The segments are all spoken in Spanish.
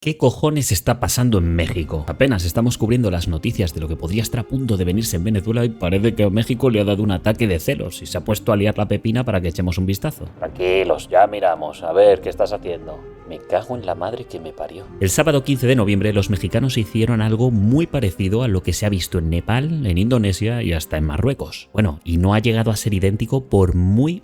¿Qué cojones está pasando en México? Apenas estamos cubriendo las noticias de lo que podría estar a punto de venirse en Venezuela y parece que a México le ha dado un ataque de celos y se ha puesto a liar la pepina para que echemos un vistazo. Tranquilos, ya miramos, a ver qué estás haciendo. Me cago en la madre que me parió. El sábado 15 de noviembre los mexicanos hicieron algo muy parecido a lo que se ha visto en Nepal, en Indonesia y hasta en Marruecos. Bueno, y no ha llegado a ser idéntico por muy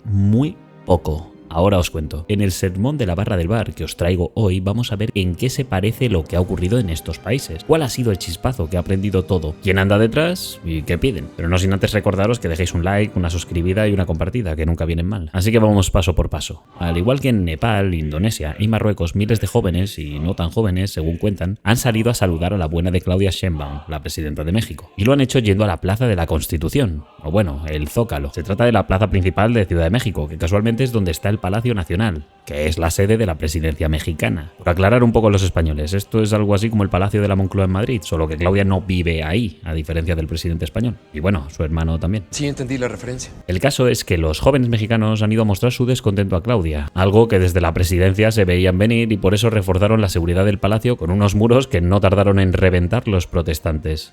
poco. Ahora os cuento. En el sermón de la barra del bar que os traigo hoy vamos a ver en qué se parece lo que ha ocurrido en estos países, cuál ha sido el chispazo que ha aprendido todo, quién anda detrás y qué piden. Pero no sin antes recordaros que dejéis un like, una suscribida y una compartida, que nunca vienen mal. Así que vamos paso por paso. Al igual que en Nepal, Indonesia y Marruecos, miles de jóvenes y no tan jóvenes, según cuentan, han salido a saludar a la buena de Claudia Sheinbaum, la presidenta de México. Y lo han hecho yendo a la Plaza de la Constitución, o bueno, el Zócalo. Se trata de la plaza principal de Ciudad de México, que casualmente es donde está el Palacio Nacional, que es la sede de la presidencia mexicana. Por aclarar un poco a los españoles, esto es algo así como el Palacio de la Moncloa en Madrid, solo que Claudia no vive ahí, a diferencia del presidente español. Y bueno, su hermano también. Sí, entendí la referencia. El caso es que los jóvenes mexicanos han ido a mostrar su descontento a Claudia, algo que desde la presidencia se veían venir y por eso reforzaron la seguridad del palacio con unos muros que no tardaron en reventar los protestantes.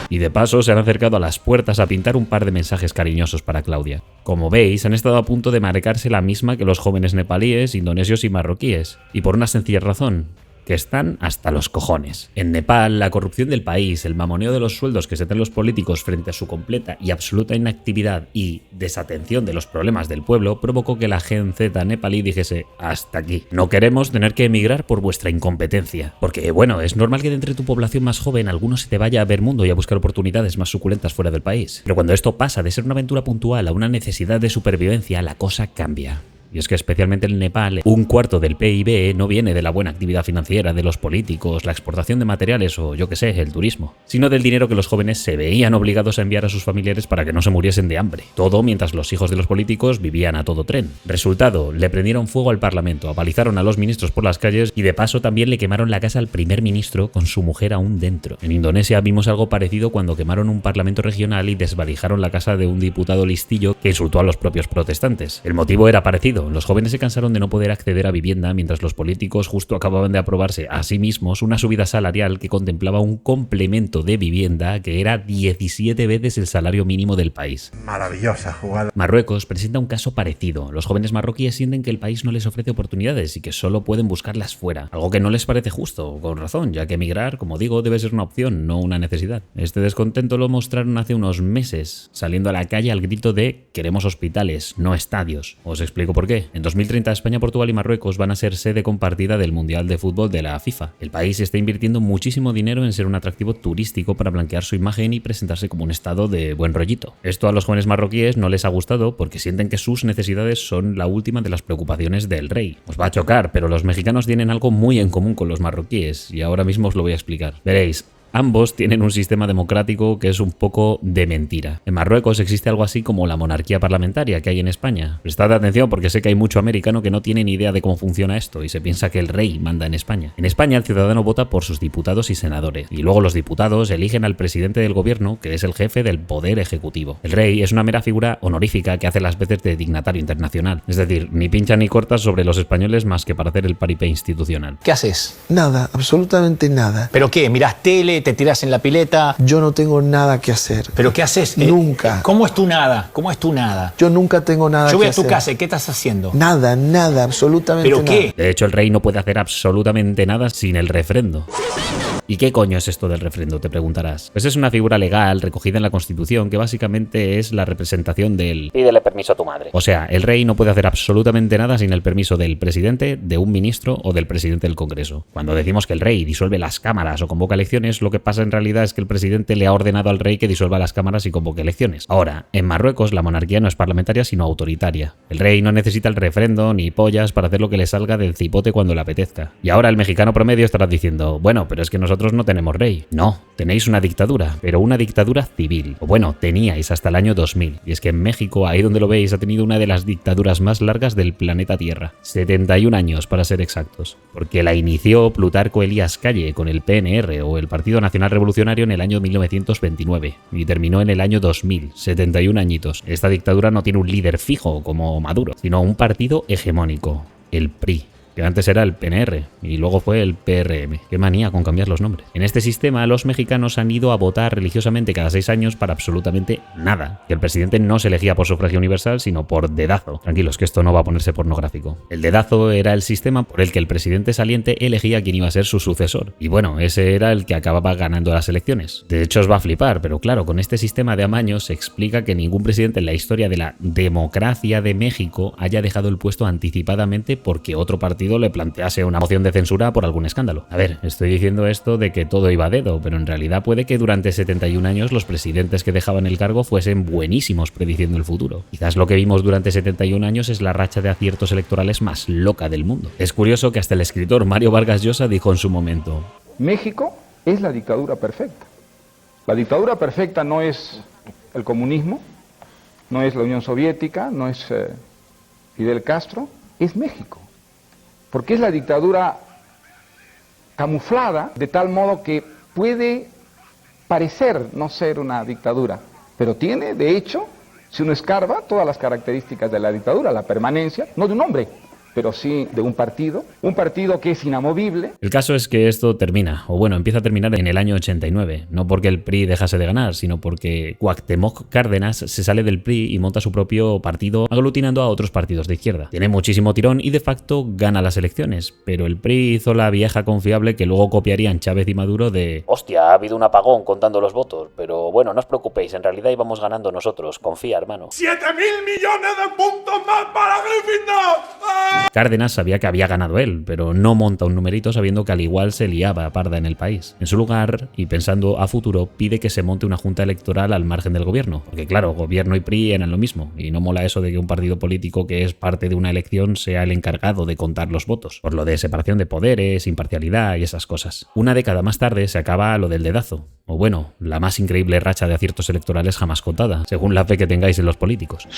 Y de paso se han acercado a las puertas a pintar un par de mensajes cariñosos para Claudia. Como veis, han estado a punto de marcarse la misma que los jóvenes nepalíes, indonesios y marroquíes. Y por una sencilla razón, que están hasta los cojones. En Nepal, la corrupción del país, el mamoneo de los sueldos que se dan los políticos frente a su completa y absoluta inactividad y desatención de los problemas del pueblo provocó que la Gen Z nepalí dijese hasta aquí. No queremos tener que emigrar por vuestra incompetencia. Porque bueno, es normal que de entre tu población más joven alguno se te vaya a ver mundo y a buscar oportunidades más suculentas fuera del país. Pero cuando esto pasa de ser una aventura puntual a una necesidad de supervivencia, la cosa cambia. Y es que especialmente en Nepal, un cuarto del PIB no viene de la buena actividad financiera de los políticos, la exportación de materiales o yo que sé, el turismo, sino del dinero que los jóvenes se veían obligados a enviar a sus familiares para que no se muriesen de hambre. Todo mientras los hijos de los políticos vivían a todo tren. Resultado, le prendieron fuego al parlamento, apalizaron a los ministros por las calles y de paso también le quemaron la casa al primer ministro con su mujer aún dentro. En Indonesia vimos algo parecido cuando quemaron un parlamento regional y desvalijaron la casa de un diputado listillo que insultó a los propios protestantes. El motivo era parecido. Los jóvenes se cansaron de no poder acceder a vivienda mientras los políticos justo acababan de aprobarse a sí mismos una subida salarial que contemplaba un complemento de vivienda que era 17 veces el salario mínimo del país. Maravillosa jugada. Marruecos presenta un caso parecido. Los jóvenes marroquíes sienten que el país no les ofrece oportunidades y que solo pueden buscarlas fuera, algo que no les parece justo, con razón, ya que emigrar, como digo, debe ser una opción, no una necesidad. Este descontento lo mostraron hace unos meses, saliendo a la calle al grito de queremos hospitales, no estadios. Os explico por qué. En 2030 España, Portugal y Marruecos van a ser sede compartida del Mundial de Fútbol de la FIFA. El país está invirtiendo muchísimo dinero en ser un atractivo turístico para blanquear su imagen y presentarse como un estado de buen rollito. Esto a los jóvenes marroquíes no les ha gustado porque sienten que sus necesidades son la última de las preocupaciones del rey. Os va a chocar, pero los mexicanos tienen algo muy en común con los marroquíes y ahora mismo os lo voy a explicar. Veréis. Ambos tienen un sistema democrático que es un poco de mentira. En Marruecos existe algo así como la monarquía parlamentaria que hay en España. Prestad atención porque sé que hay mucho americano que no tiene ni idea de cómo funciona esto y se piensa que el rey manda en España. En España el ciudadano vota por sus diputados y senadores y luego los diputados eligen al presidente del gobierno, que es el jefe del poder ejecutivo. El rey es una mera figura honorífica que hace las veces de dignatario internacional. Es decir, ni pincha ni corta sobre los españoles más que para hacer el paripé institucional. ¿Qué haces? Nada, absolutamente nada. ¿Pero qué? ¿Mirás tele? ¿Te tirás en la pileta? Yo no tengo nada que hacer. ¿Pero qué haces? Nunca. ¿Cómo es tu nada? ¿Cómo es tu nada? Yo nunca tengo nada que hacer. Yo voy a tu casa y ¿qué estás haciendo? Nada, absolutamente nada. ¿Pero qué? De hecho, el rey no puede hacer absolutamente nada sin el refrendo. ¿Y qué coño es esto del refrendo? Te preguntarás. Pues es una figura legal recogida en la Constitución que básicamente es la representación del pídele permiso a tu madre. O sea, el rey no puede hacer absolutamente nada sin el permiso del presidente, de un ministro o del presidente del Congreso. Cuando decimos que el rey disuelve las cámaras o convoca elecciones, lo que pasa en realidad es que el presidente le ha ordenado al rey que disuelva las cámaras y convoque elecciones. Ahora, en Marruecos la monarquía no es parlamentaria sino autoritaria. El rey no necesita el refrendo ni pollas para hacer lo que le salga del cipote cuando le apetezca. Y ahora el mexicano promedio estará diciendo, bueno, pero es que nosotros no tenemos rey. No, tenéis una dictadura, pero una dictadura civil. O bueno, teníais hasta el año 2000. Y es que en México, ahí donde lo veis, ha tenido una de las dictaduras más largas del planeta Tierra. 71 años para ser exactos. Porque la inició Plutarco Elías Calle con el PNR o el Partido Nacional Revolucionario en el año 1929 y terminó en el año 2000, 71 añitos. Esta dictadura no tiene un líder fijo como Maduro, sino un partido hegemónico. el PRI, que antes era el PNR y luego fue el PRM. Qué manía con cambiar los nombres. En este sistema, los mexicanos han ido a votar religiosamente cada 6 años para absolutamente nada. Que el presidente no se elegía por sufragio universal, sino por dedazo. Tranquilos, que esto no va a ponerse pornográfico. El dedazo era el sistema por el que el presidente saliente elegía quién iba a ser su sucesor. Y bueno, ese era el que acababa ganando las elecciones. De hecho, os va a flipar, pero claro, con este sistema de amaños se explica que ningún presidente en la historia de la democracia de México haya dejado el puesto anticipadamente porque otro partido le plantease una moción de censura por algún escándalo. A ver, estoy diciendo esto de que todo iba a dedo, pero en realidad puede que durante 71 años los presidentes que dejaban el cargo fuesen buenísimos prediciendo el futuro. Quizás lo que vimos durante 71 años es la racha de aciertos electorales más loca del mundo. Es curioso que hasta el escritor Mario Vargas Llosa dijo en su momento: México es la dictadura perfecta. La dictadura perfecta no es el comunismo, no es la Unión Soviética, no es Fidel Castro, es México. Porque es la dictadura camuflada de tal modo que puede parecer no ser una dictadura, pero tiene, de hecho, si uno escarba, todas las características de la dictadura, la permanencia, no de un hombre, pero sí de un partido que es inamovible. El caso es que esto termina, o bueno, empieza a terminar en el año 89, no porque el PRI dejase de ganar, sino porque Cuauhtémoc Cárdenas se sale del PRI y monta su propio partido aglutinando a otros partidos de izquierda. Tiene muchísimo tirón y de facto gana las elecciones, pero el PRI hizo la vieja confiable que luego copiarían Chávez y Maduro de: hostia, ha habido un apagón contando los votos, pero bueno, no os preocupéis, en realidad íbamos ganando nosotros, confía, hermano. 7.000 millones de puntos más para Gryffindor. Cárdenas sabía que había ganado él, pero no monta un numerito sabiendo que al igual se liaba parda en el país. En su lugar, y pensando a futuro, pide que se monte una junta electoral al margen del gobierno, porque claro, gobierno y PRI eran lo mismo, y no mola eso de que un partido político que es parte de una elección sea el encargado de contar los votos, por lo de separación de poderes, imparcialidad y esas cosas. Una década más tarde se acaba lo del dedazo, o bueno, la más increíble racha de aciertos electorales jamás contada, según la fe que tengáis en los políticos.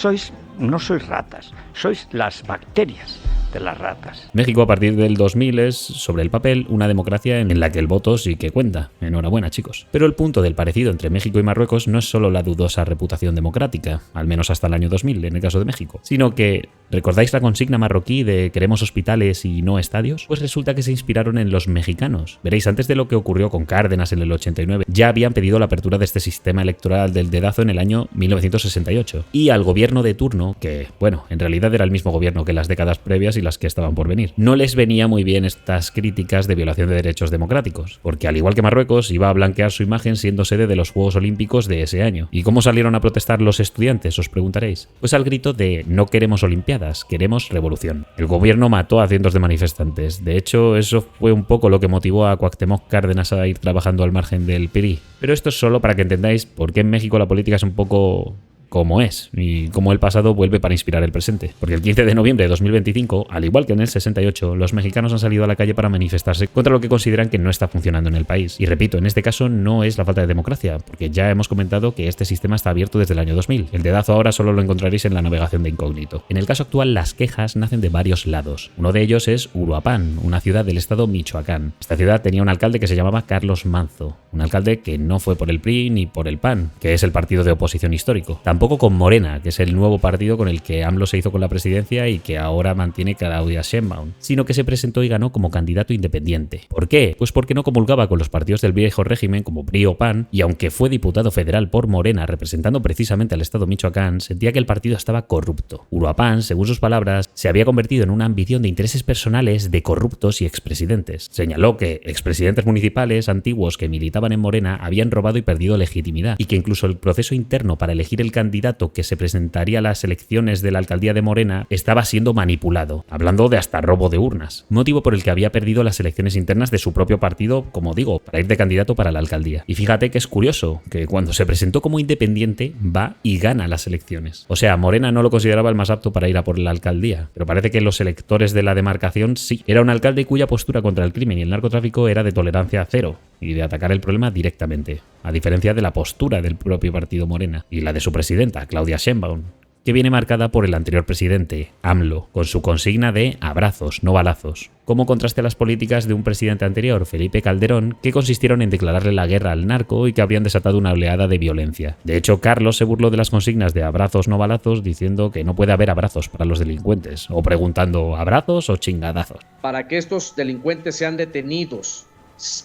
No sois ratas, sois las bacterias de las ratas. México a partir del 2000 es, sobre el papel, una democracia en la que el voto sí que cuenta. Enhorabuena, chicos. Pero el punto del parecido entre México y Marruecos no es solo la dudosa reputación democrática, al menos hasta el año 2000 en el caso de México, sino que, ¿recordáis la consigna marroquí de queremos hospitales y no estadios? Pues resulta que se inspiraron en los mexicanos. Veréis, antes de lo que ocurrió con Cárdenas en el 89, ya habían pedido la apertura de este sistema electoral del dedazo en el año 1968. Y al gobierno de turno, que, bueno, en realidad era el mismo gobierno que las décadas previas y las que estaban por venir, no les venía muy bien estas críticas de violación de derechos democráticos, porque al igual que Marruecos, iba a blanquear su imagen siendo sede de los Juegos Olímpicos de ese año. ¿Y cómo salieron a protestar los estudiantes, os preguntaréis? Pues al grito de no queremos olimpiadas, queremos revolución. El gobierno mató a cientos de manifestantes. De hecho, eso fue un poco lo que motivó a Cuauhtémoc Cárdenas a ir trabajando al margen del PRI. Pero esto es solo para que entendáis por qué en México la política es un poco como es, y cómo el pasado vuelve para inspirar el presente. Porque el 15 de noviembre de 2025, al igual que en el 68, los mexicanos han salido a la calle para manifestarse contra lo que consideran que no está funcionando en el país. Y repito, en este caso no es la falta de democracia, porque ya hemos comentado que este sistema está abierto desde el año 2000. El dedazo ahora solo lo encontraréis en la navegación de incógnito. En el caso actual, las quejas nacen de varios lados. Uno de ellos es Uruapan, una ciudad del estado Michoacán. Esta ciudad tenía un alcalde que se llamaba Carlos Manzo, un alcalde que no fue por el PRI ni por el PAN, que es el partido de oposición histórico. Tampoco con Morena, que es el nuevo partido con el que AMLO se hizo con la presidencia y que ahora mantiene Claudia Sheinbaum, sino que se presentó y ganó como candidato independiente. ¿Por qué? Pues porque no comulgaba con los partidos del viejo régimen como PRI o PAN, y aunque fue diputado federal por Morena representando precisamente al estado Michoacán, sentía que el partido estaba corrupto. Uruapan, según sus palabras, se había convertido en una ambición de intereses personales de corruptos y expresidentes. Señaló que expresidentes municipales antiguos que militaban en Morena habían robado y perdido legitimidad, y que incluso el proceso interno para elegir el candidato que se presentaría a las elecciones de la alcaldía de Morena estaba siendo manipulado, hablando de hasta robo de urnas, motivo por el que había perdido las elecciones internas de su propio partido, como digo, para ir de candidato para la alcaldía. Y fíjate que es curioso, que cuando se presentó como independiente, va y gana las elecciones. O sea, Morena no lo consideraba el más apto para ir a por la alcaldía, pero parece que los electores de la demarcación sí. Era un alcalde cuya postura contra el crimen y el narcotráfico era de tolerancia cero y de atacar el problema directamente, a diferencia de la postura del propio partido Morena y la de su presidenta, Claudia Sheinbaum, que viene marcada por el anterior presidente, AMLO, con su consigna de abrazos, no balazos, como contraste a las políticas de un presidente anterior, Felipe Calderón, que consistieron en declararle la guerra al narco y que habrían desatado una oleada de violencia. De hecho, Carlos se burló de las consignas de abrazos, no balazos, diciendo que no puede haber abrazos para los delincuentes, o preguntando ¿abrazos o chingadazos? Para que estos delincuentes sean detenidos,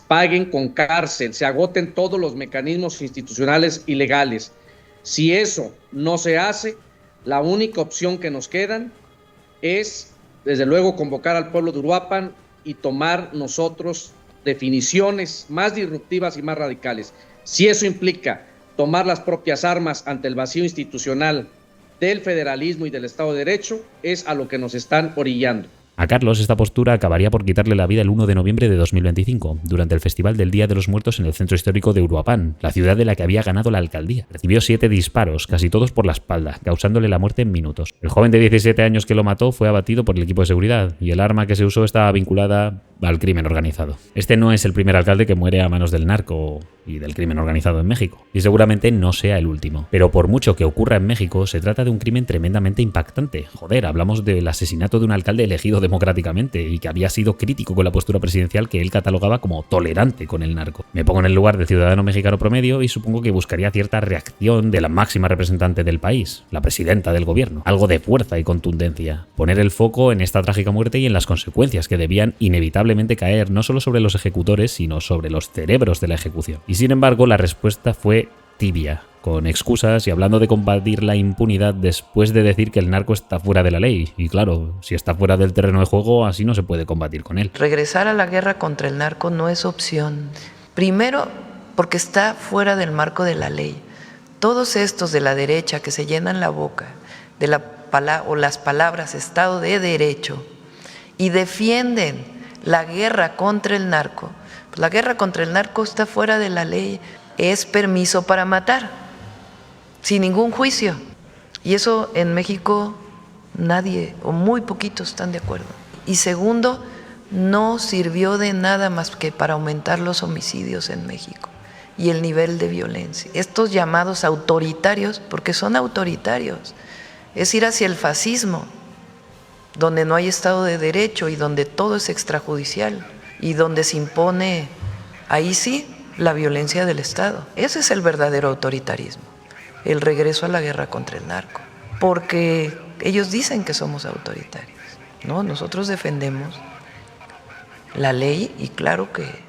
paguen con cárcel, se agoten todos los mecanismos institucionales y legales. Si eso no se hace, la única opción que nos quedan es, desde luego, convocar al pueblo de Uruapan y tomar nosotros definiciones más disruptivas y más radicales. Si eso implica tomar las propias armas ante el vacío institucional del federalismo y del Estado de Derecho, es a lo que nos están orillando. A Carlos esta postura acabaría por quitarle la vida el 1 de noviembre de 2025, durante el Festival del Día de los Muertos en el centro histórico de Uruapan, la ciudad de la que había ganado la alcaldía. Recibió 7 disparos, casi todos por la espalda, causándole la muerte en minutos. El joven de 17 años que lo mató fue abatido por el equipo de seguridad, y el arma que se usó estaba vinculada al crimen organizado. Este no es el primer alcalde que muere a manos del narco y del crimen organizado en México, y seguramente no sea el último. Pero por mucho que ocurra en México, se trata de un crimen tremendamente impactante. Joder, hablamos del asesinato de un alcalde elegido democráticamente y que había sido crítico con la postura presidencial que él catalogaba como tolerante con el narco. Me pongo en el lugar del ciudadano mexicano promedio y supongo que buscaría cierta reacción de la máxima representante del país, la presidenta del gobierno, algo de fuerza y contundencia, poner el foco en esta trágica muerte y en las consecuencias que debían inevitablemente caer no solo sobre los ejecutores, sino sobre los cerebros de la ejecución. Y sin embargo, la respuesta fue tibia, con excusas y hablando de combatir la impunidad después de decir que el narco está fuera de la ley. Y claro, si está fuera del terreno de juego, así no se puede combatir con él. Regresar a la guerra contra el narco no es opción. Primero, porque está fuera del marco de la ley. Todos estos de la derecha que se llenan la boca de las palabras Estado de Derecho y defienden la guerra contra el narco. Pues la guerra contra el narco está fuera de la ley, es permiso para matar, sin ningún juicio. Y eso en México nadie o muy poquitos están de acuerdo. Y segundo, no sirvió de nada más que para aumentar los homicidios en México y el nivel de violencia. Estos llamados autoritarios, porque son autoritarios, es ir hacia el fascismo, donde no hay Estado de Derecho y donde todo es extrajudicial y donde se impone, ahí sí, la violencia del Estado. Ese es el verdadero autoritarismo, el regreso a la guerra contra el narco, porque ellos dicen que somos autoritarios, ¿no? Nosotros defendemos la ley y claro que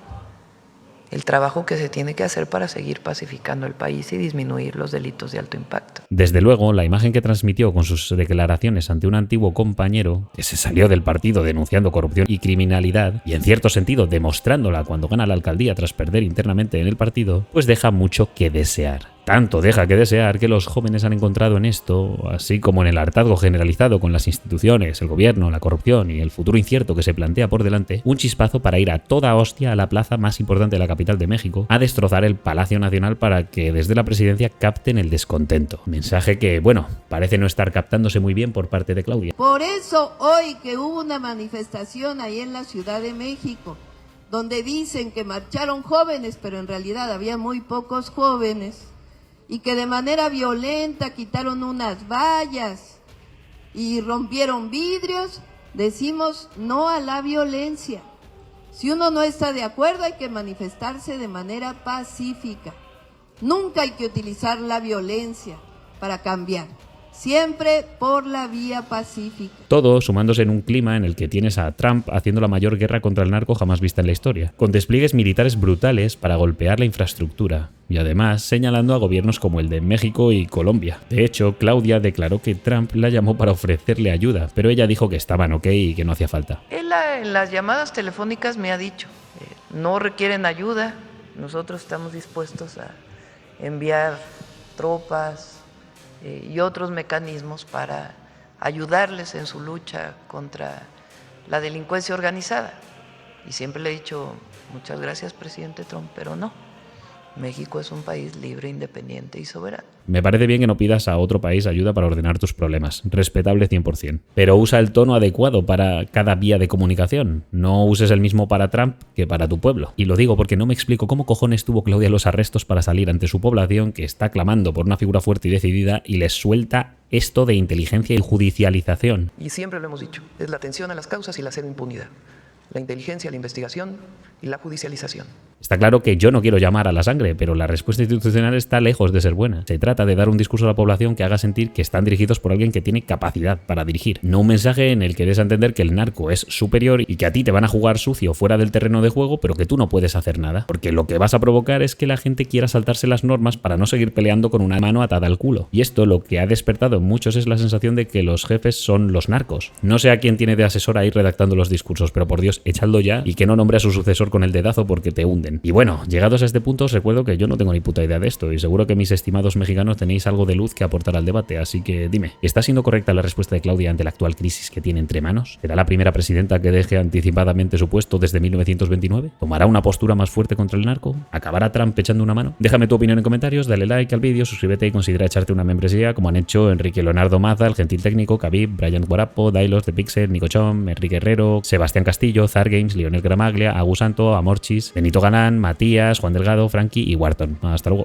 el trabajo que se tiene que hacer para seguir pacificando el país y disminuir los delitos de alto impacto. Desde luego, la imagen que transmitió con sus declaraciones ante un antiguo compañero que se salió del partido denunciando corrupción y criminalidad y en cierto sentido demostrándola cuando gana la alcaldía tras perder internamente en el partido, pues deja mucho que desear. Tanto deja que desear que los jóvenes han encontrado en esto, así como en el hartazgo generalizado con las instituciones, el gobierno, la corrupción y el futuro incierto que se plantea por delante, un chispazo para ir a toda hostia a la plaza más importante de la capital de México a destrozar el Palacio Nacional para que desde la presidencia capten el descontento. Mensaje que, bueno, parece no estar captándose muy bien por parte de Claudia. Por eso hoy que hubo una manifestación ahí en la Ciudad de México, donde dicen que marcharon jóvenes, pero en realidad había muy pocos jóvenes, y que de manera violenta quitaron unas vallas y rompieron vidrios, decimos no a la violencia. Si uno no está de acuerdo, hay que manifestarse de manera pacífica. Nunca hay que utilizar la violencia para cambiar. Siempre por la vía pacífica. Todo sumándose en un clima en el que tienes a Trump haciendo la mayor guerra contra el narco jamás vista en la historia, con despliegues militares brutales para golpear la infraestructura, y además señalando a gobiernos como el de México y Colombia. De hecho, Claudia declaró que Trump la llamó para ofrecerle ayuda, pero ella dijo que estaban ok y que no hacía falta. Él en las llamadas telefónicas me ha dicho, no requieren ayuda, nosotros estamos dispuestos a enviar tropas y otros mecanismos para ayudarles en su lucha contra la delincuencia organizada. Y siempre le he dicho, muchas gracias, presidente Trump, pero no. México es un país libre, independiente y soberano. Me parece bien que no pidas a otro país ayuda para ordenar tus problemas, respetable 100%. Pero usa el tono adecuado para cada vía de comunicación. No uses el mismo para Trump que para tu pueblo. Y lo digo porque no me explico cómo cojones tuvo Claudia los arrestos para salir ante su población que está clamando por una figura fuerte y decidida y les suelta esto de inteligencia y judicialización. Y siempre lo hemos dicho, es la atención a las causas y la cero impunidad. La inteligencia, la investigación y la judicialización. Está claro que yo no quiero llamar a la sangre, pero la respuesta institucional está lejos de ser buena. Se trata de dar un discurso a la población que haga sentir que están dirigidos por alguien que tiene capacidad para dirigir, no un mensaje en el que des a entender que el narco es superior y que a ti te van a jugar sucio fuera del terreno de juego, pero que tú no puedes hacer nada, porque lo que vas a provocar es que la gente quiera saltarse las normas para no seguir peleando con una mano atada al culo. Y esto lo que ha despertado en muchos es la sensación de que los jefes son los narcos. No sé a quién tiene de asesor ahí redactando los discursos, pero por Dios, echadlo ya y que no nombre a su sucesor con el dedazo porque te hunden. Y bueno, llegados a este punto os recuerdo que yo no tengo ni puta idea de esto y seguro que mis estimados mexicanos tenéis algo de luz que aportar al debate, así que dime, ¿está siendo correcta la respuesta de Claudia ante la actual crisis que tiene entre manos? ¿Será la primera presidenta que deje anticipadamente su puesto desde 1929? ¿Tomará una postura más fuerte contra el narco? ¿Acabará Trump echando una mano? Déjame tu opinión en comentarios, dale like al vídeo, suscríbete y considera echarte una membresía como han hecho Enrique Leonardo Maza, El Gentil Técnico, Khabib, Brian Guarapo, Dailos de Pixel, Nico Chom, Enrique Herrero, Sebastián Castillo, Zar Games, Lionel Gramaglia, Agus Santo, Amorchis, Benito Galán, Matías, Juan Delgado, Frankie y Wharton. Hasta luego.